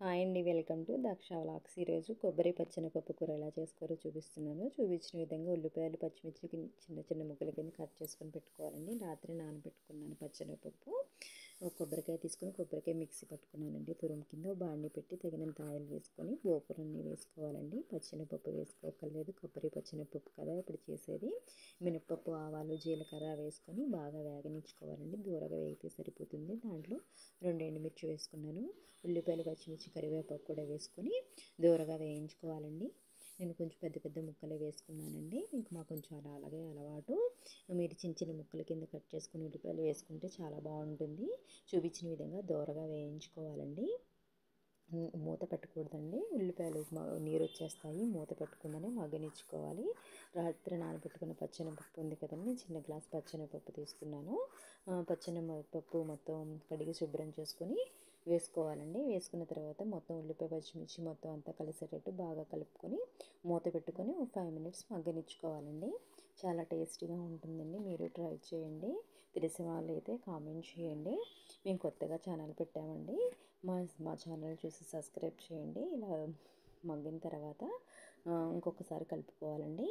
Hi అండి, welcome to Daksha vlogs. ఈరోజు కొబ్బరి పచ్చెనపప్పు కూర ఎలా చేసుకోరో చూపిస్తున్నాను. చూపించిన విధంగా ఉల్లిపాయలు పచ్చిమిర్చి చిన్న చిన్న ముక్కల కింద కట్ చేసుకొని పెట్టుకోవాలండి. రాత్రి నానబెట్టుకున్నాను పచ్చెనపప్పు. ఒక కొబ్బరికాయ తీసుకొని కొబ్బరికాయ మిక్సీ పట్టుకున్నానండి. తురుము కింద బాండి పెట్టి తగినంత ఆయిల్ వేసుకొని పోపులన్నీ వేసుకోవాలండి. పచ్చెనపప్పు వేసుకోకర్లేదు, కొబ్బరి పచ్చెనపప్పు కదా ఇప్పుడు చేసేది. మినపప్పు, ఆవాలు, జీలకర్ర వేసుకొని బాగా వేగనించుకోవాలండి. దూరగా వేగితే సరిపోతుంది. దాంట్లో 2 ఎండుమిర్చి వేసుకున్నాను. ఉల్లిపాయలు, పచ్చిమిర్చి, కరివేపాకు కూడా వేసుకొని దూరగా వేయించుకోవాలండి. నేను కొంచెం పెద్ద పెద్ద ముక్కలే వేసుకున్నానండి. మీకు మా కొంచెం అలాగే అలవాటు. మీరు చిన్న చిన్న ముక్కల కింద కట్ చేసుకుని ఉల్లిపాయలు వేసుకుంటే చాలా బాగుంటుంది. చూపించిన విధంగా దూరగా వేయించుకోవాలండి. మూత పెట్టకూడదండి, ఉల్లిపాయలు నీరు వచ్చేస్తాయి. మూత పెట్టకుండానే మగ్గనిచ్చుకోవాలి. రాత్రి నానబెట్టుకున్న పచ్చెనపప్పు ఉంది కదండి, చిన్న గ్లాస్ పచ్చెనపప్పు తీసుకున్నాను. పచ్చెనపప్పు మొత్తం కడిగి శుభ్రం చేసుకొని వేసుకోవాలండి. వేసుకున్న తర్వాత మొత్తం ఉల్లిపాయ, పచ్చిమిర్చి మొత్తం అంతా కలిసేటట్టు బాగా కలుపుకొని మూత పెట్టుకొని 5 మినిట్స్ మగ్గనిచ్చుకోవాలండి. చాలా టేస్టీగా ఉంటుందండి. మీరు ట్రై చేయండి. తెలిసిన వాళ్ళు అయితే కామెంట్ చేయండి. మేము కొత్తగా ఛానల్ పెట్టామండి. మా ఛానల్ చూసి సబ్స్క్రైబ్ చేయండి. ఇలా మగ్గిన తర్వాత ఇంకొకసారి కలుపుకోవాలండి.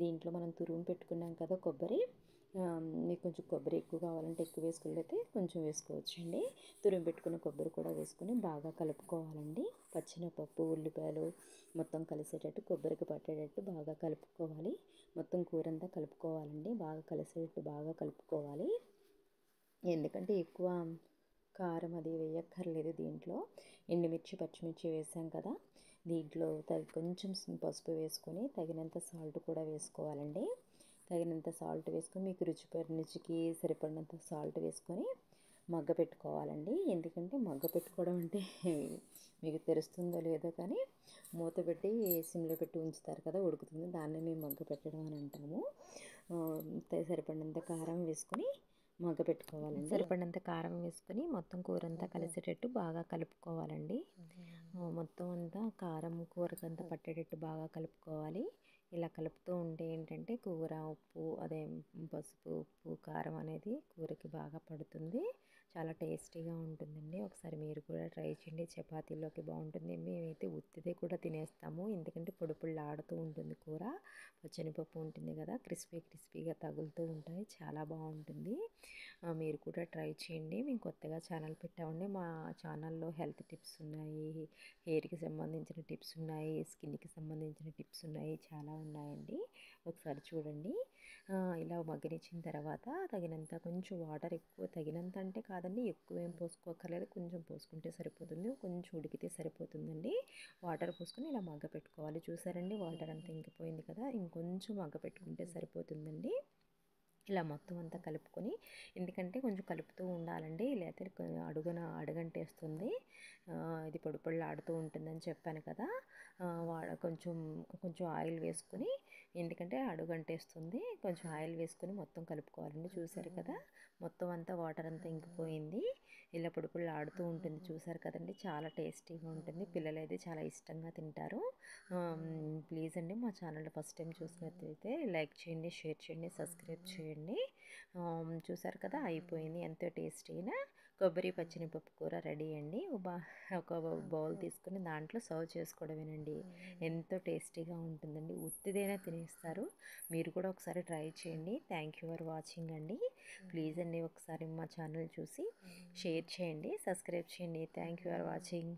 దీంట్లో మనం తురుము పెట్టుకున్నాం కదా కొబ్బరి, మీకు కొంచెం కొబ్బరి ఎక్కువ కావాలంటే ఎక్కువ వేసుకున్నట్లయితే కొంచెం వేసుకోవచ్చండి. తురుము పెట్టుకున్న కొబ్బరి కూడా వేసుకొని బాగా కలుపుకోవాలండి. పచ్చెనపప్పు, ఉల్లిపాయలు మొత్తం కలిసేటట్టు కొబ్బరికి పట్టేటట్టు బాగా కలుపుకోవాలి. మొత్తం కూర అంతా కలుపుకోవాలండి. బాగా కలిసేటట్టు బాగా కలుపుకోవాలి. ఎందుకంటే ఎక్కువ కారం అది వేయక్కర్లేదు. దీంట్లో ఎండుమిర్చి, పచ్చిమిర్చి వేసాం కదా, దీంట్లో కొంచెం పసుపు వేసుకొని తగినంత సాల్ట్ కూడా వేసుకోవాలండి. తగినంత సాల్ట్ వేసుకొని మీకు రుచికి సరిపడినంత సాల్ట్ వేసుకొని మగ్గ పెట్టుకోవాలండి. ఎందుకంటే మగ్గ పెట్టుకోవడం అంటే మీకు తెలుస్తుందో లేదో కానీ మూత పెట్టి సిమ్లో పెట్టి ఉంచుతారు కదా, ఉడుకుతుంది. దాన్ని మేము మగ్గ పెట్టడం అని అంటాము. సరిపడినంత కారం వేసుకొని మగ్గ పెట్టుకోవాలండి. సరిపడినంత కారం వేసుకొని మొత్తం కూర అంతా కలిసేటట్టు బాగా కలుపుకోవాలండి. మొత్తం అంతా కారం కూరకంతా పట్టేటట్టు బాగా కలుపుకోవాలి. ఇలా కలుపుతూ ఉంటే ఏంటంటే కూర పసుపు, ఉప్పు, కారం అనేది కూరకి బాగా పడుతుంది. చాలా టేస్టీగా ఉంటుందండి. ఒకసారి మీరు కూడా ట్రై చేయండి. చపాతీలోకి బాగుంటుంది. మేమైతే ఉత్తిదే కూడా తినేస్తాము. ఎందుకంటే పొడి పొడిలాడుతూ ఉంటుంది కూర. పచ్చెనపప్పు ఉంటుంది కదా, క్రిస్పీగా తగులుతూ ఉంటాయి. చాలా బాగుంటుంది. మీరు కూడా ట్రై చేయండి. మేము కొత్తగా ఛానల్ పెట్టామండి. మా ఛానల్లో హెల్త్ టిప్స్ ఉన్నాయి, హెయిర్కి సంబంధించిన టిప్స్ ఉన్నాయి, స్కిన్కి సంబంధించిన టిప్స్ ఉన్నాయి, చాలా ఉన్నాయండి. ఒకసారి చూడండి. ఇలా మగ్గనిచ్చిన తర్వాత తగినంత కొంచెం వాటర్ ఎక్కువ, తగినంత అంటే కాదండి, ఎక్కువ ఏం పోసుకోకర్లేదు, కొంచెం పోసుకుంటే సరిపోతుంది. కొంచెం ఉడికితే సరిపోతుందండి. వాటర్ పోసుకొని ఇలా మగ్గ పెట్టుకోవాలి. చూసారండి, వాటర్ అంతా ఇంకిపోయింది కదా, ఇంకొంచెం మగ్గ పెట్టుకుంటే సరిపోతుందండి. ఇలా మొత్తం అంతా కలుపుకొని, ఎందుకంటే కొంచెం కలుపుతూ ఉండాలండి, లేకపోతే అడుగంటేస్తుంది. ఇది పొడి పొడిలాడుతూ ఉంటుందని చెప్పాను కదా. కొంచెం కొంచెం ఆయిల్ వేసుకొని, ఎందుకంటే అడుగంటేస్తుంది, కొంచెం ఆయిల్ వేసుకొని మొత్తం కలుపుకోవాలండి. చూసారు కదా, మొత్తం అంతా వాటర్ అంతా ఇంకిపోయింది. ఇలా పొడి పొడిలాడుతూ ఉంటుంది. చూసారు కదండి, చాలా టేస్టీగా ఉంటుంది. పిల్లలు అయితే చాలా ఇష్టంగా తింటారు. ప్లీజ్ అండి, మా ఛానల్ ఫస్ట్ టైం చూసినట్లయితే లైక్ చేయండి, షేర్ చేయండి, సబ్స్క్రైబ్ చేయండి. చూసారు కదా, అయిపోయింది. ఎంతో టేస్టీగా కొబ్బరి పచ్చెనపప్పు కూర రెడీ అండి. ఒక బౌల్ తీసుకుని దాంట్లో సర్వ్ చేసుకోవడమేనండి. ఎంతో టేస్టీగా ఉంటుందండి. ఉత్తిదైనా తినేస్తారు. మీరు కూడా ఒకసారి ట్రై చేయండి. థ్యాంక్ యూ ఫర్ వాచింగ్ అండి. ప్లీజ్ అండి, ఒకసారి మా ఛానల్ చూసి షేర్ చేయండి, సబ్స్క్రైబ్ చేయండి. Thank you for watching.